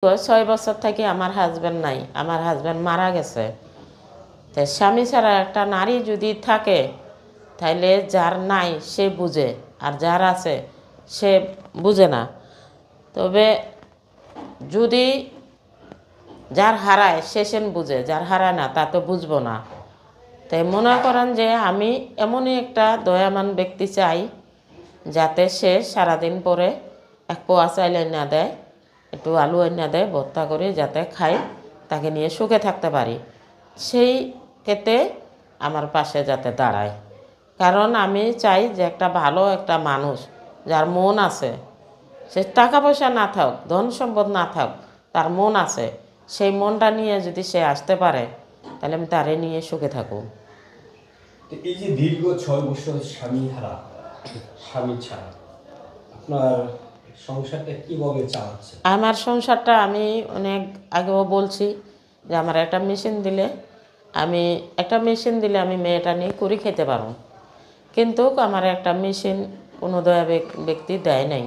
6 বছর থেকে আমার হাজব্যান্ড নাই, আমার হাজব্যান্ড মারা গেছে। তো স্বামী ছাড়া একটা নারী যদি থাকে তাহলে যার নাই সে বুঝে, আর যার আছে সে বুঝে না। তবে যদি যার হারায় সে বুঝে, যার হারায় না তা তো বুঝবো না। তাই মনে করেন যে আমি এমনই একটা দয়াবান ব্যক্তি চাই যাতে সে সারাদিন পরে এক পোয়া চাইল না দেয়, একটু আলু না দেয়, ভর্তা করে যাতে খাই, তাকে নিয়ে সুখে থাকতে পারি, সেই ক্ষেত্রে আমার পাশে যাতে দাঁড়ায়। কারণ আমি চাই যে একটা ভালো একটা মানুষ যার মন আছে, সে টাকা পয়সা না থাক, ধন সম্পদ না থাক, তার মন আছে, সেই মনটা নিয়ে যদি সে আসতে পারে তাহলে আমি তারে নিয়ে সুখে থাকুক। এই যে দীর্ঘ 6 বছর স্বামী ছাড়া আপনার সংসারটা কিভাবে চালাচ্ছে? আমার সংসারটা আমি অনেক আগেও বলছি যে আমার একটা মেশিন দিলে আমি মেয়েটা নিয়ে করে খেতে পারবো, কিন্তু আমার একটা মেশিন কোনো দয়া ব্যক্তি দেয় নাই।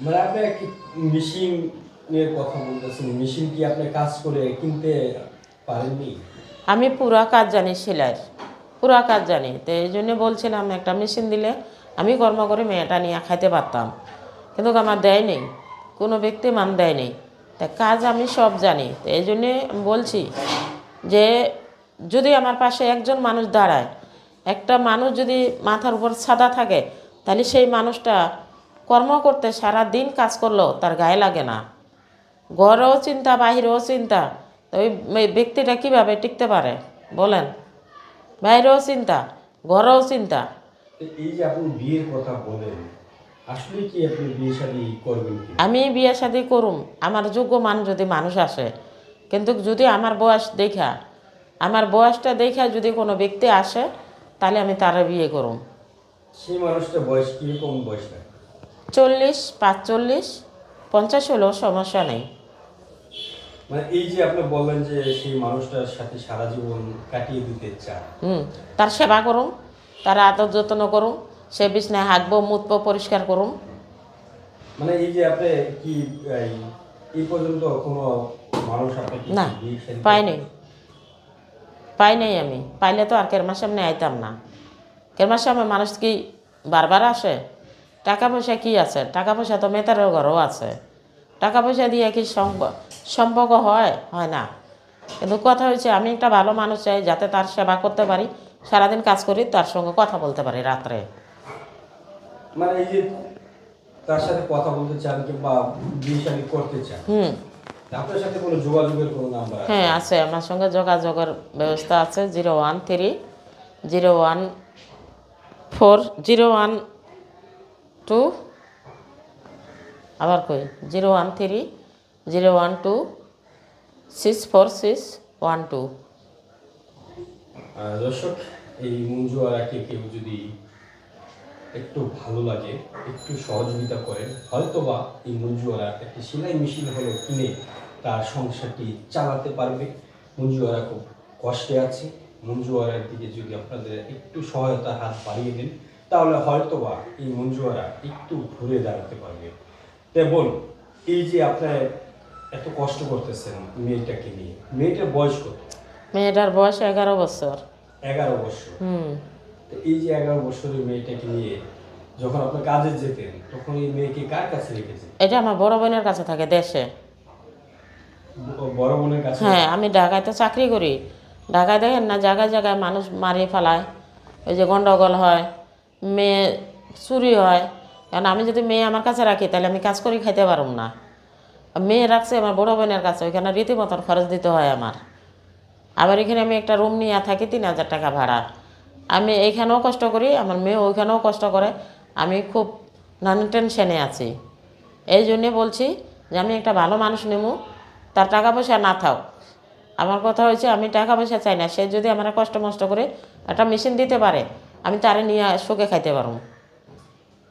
মানে আপনি কি মেশিন নিয়ে কথা বলতেছেন? মেশিন কি আপনি কাজ করে কিনতে পারেননি? আমি পুরা কাজ জানি, সেলাইয়ের পুরা কাজ জানি। তো এই জন্য বলছিলাম একটা মেশিন দিলে আমি কর্ম করে মেয়েটা নিয়ে খাইতে পারতাম, কিন্তু আমার দেয় নেই, কোনো ব্যক্তি মান দেয় নেই। তা কাজ আমি সব জানি। তো এই জন্যে বলছি যে যদি আমার পাশে একজন মানুষ দাঁড়ায়, একটা মানুষ যদি মাথার উপর ছাদা থাকে, তাহলে সেই মানুষটা কর্ম করতে সারা দিন কাজ করলেও তার গায়ে লাগে না। ঘরেও চিন্তা, বাহিরেও চিন্তা, তো ওই ব্যক্তিটা কীভাবে টিকতে পারে বলেন? বাইরেও চিন্তা, ঘরেও চিন্তা। এই যে আপনি বিয়ের কথা বলেন, আসলে কি আপনি বিয়ে শাদী করবেন কি? আমি বিয়ে শাদী করুম আমার যোগ্য যদি মানুষ আসে, কিন্তু যদি আমার বয়সটা দেখা যদি কোনো ব্যক্তি আসে তাহলে আমি তারা বিয়ে করুম। সেই মানুষটা বয়স কিরকম বয়স না? 40, 45, 50 হলেও সমস্যা নেই। মানে এই যে আপনি বললেন যে সেই মানুষটার সাথে সারা জীবন কাটিয়ে দিতে চান, তার সেবা করুম, তার আদর যত্ন করুম, সে বিছনায় হাঁকবো, মুতবো, পরিষ্কার করুম। মানে এই যে আপনি কি এই পর্যন্ত কোনো মানুষ আপনাকে না, পাই নাই আমি। পাইলে তো আর কেরমার সামনে আইতাম না। কেরমার সামনে মানুষ কি বারবার আসে? টাকা পয়সা কি আছে? টাকা পয়সা তো মেতারের ঘরও আছে। টাকা পয়সা দিয়ে কি সম্পর্ক হয়? হয় না। কিন্তু কথা হচ্ছে আমি একটা ভালো মানুষ চাই যাতে তার সেবা করতে পারি, সারাদিন কাজ করি, তার সঙ্গে কথা বলতে পারি রাত্রে। মানে এই যে তার সাথে কথা বলতে চান কিংবা বিয়ে শাদী করতে চান, আপনার সাথে কোনো যোগাযোগের কোনো নাম্বার আছে? হ্যাঁ আছে, আমার সঙ্গে যোগাযোগের ব্যবস্থা আছে। 013014012 আবার কই 01301264612। দর্শক, এই মঞ্জু আরাকে কেউ যদি একটু ভালো লাগে, একটু সহযোগিতা করেন, হয়তোবা এই মঞ্জু আরা একটি সেলাই মেশিন হলো কিনে তার সংসারটি চালাতে পারবে। মঞ্জু আরা খুব কষ্টে আছে। মঞ্জু আরার দিকে যদি আপনাদের একটু সহায়তার হাত বাড়িয়ে দেন, তাহলে হয়তোবা এই মঞ্জু আরা একটু ঘুরে দাঁড়াতে পারবে। তাই বলুন, এই যে আপনার এত কষ্ট করতেছেন মেয়েটাকে নিয়ে, মেয়েটার বয়স কত? মেয়েটার বয়স 11 বছর। 11 বছর। তো এই যে 11 বছরের মেয়েটাকে নিয়ে যখন আপনি কাজে যেতেন, তখন এই মেয়েকে কার কাছে রেখেছেন? এটা আমার বড় বোনের কাছে থাকে দেশে। বড় বোনের কাছে? হ্যাঁ, আমি ঢাকায় তো চাকরি করি। ঢাকায় দেখেন না জায়গায় জায়গায় মানুষ মারিয়ে ফেলায়, ওই যে গন্ডগোল হয়, মেয়ে চুরি হয়। কারণ আমি যদি মেয়ে আমার কাছে রাখি তাহলে আমি কাজ করে খাইতে পারব না। মেয়ে রাখছে আমার বড় বোনের কাছে, ওইখানে রীতিমতন খরচ দিতে হয় আমার। আবার এখানে আমি একটা রুম নিয়ে থাকি 3000 টাকা ভাড়া। আমি এইখানেও কষ্ট করি, আমার মেয়ে ওইখানেও কষ্ট করে। আমি খুব নানান টেনশনে আছি। এই জন্যে বলছি যে আমি একটা ভালো মানুষ নেব, তার টাকা পয়সা না থাক। আমার কথা হয়েছে আমি টাকা পয়সা চাই না, সে যদি আমার কষ্ট মষ্ট করে একটা মেশিন দিতে পারে আমি তারে নিয়ে সুখে খাইতে পারব।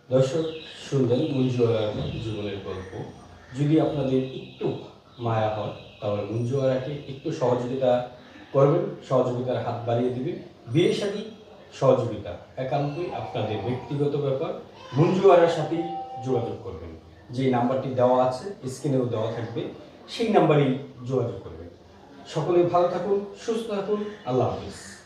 দর্শক শুনলেন মঞ্জু আরার জীবনের গল্প। যদি আপনাদের একটু মায়া হয় তাহলে মঞ্জু আরাকে একটু সহযোগিতা করবেন, সহযোগিতার হাত বাড়িয়ে দিবেন। বিয়ে শাদী সহযোগিতা একান্তই আপনাদের ব্যক্তিগত ব্যাপার। মঞ্জু আরার সাথেই যোগাযোগ করবেন। যে নাম্বারটি দেওয়া আছে স্ক্রিনেও দেওয়া থাকবে, সেই নাম্বারেই যোগাযোগ করবেন। সকলে ভালো থাকুন, সুস্থ থাকুন। আল্লাহ হাফিজ।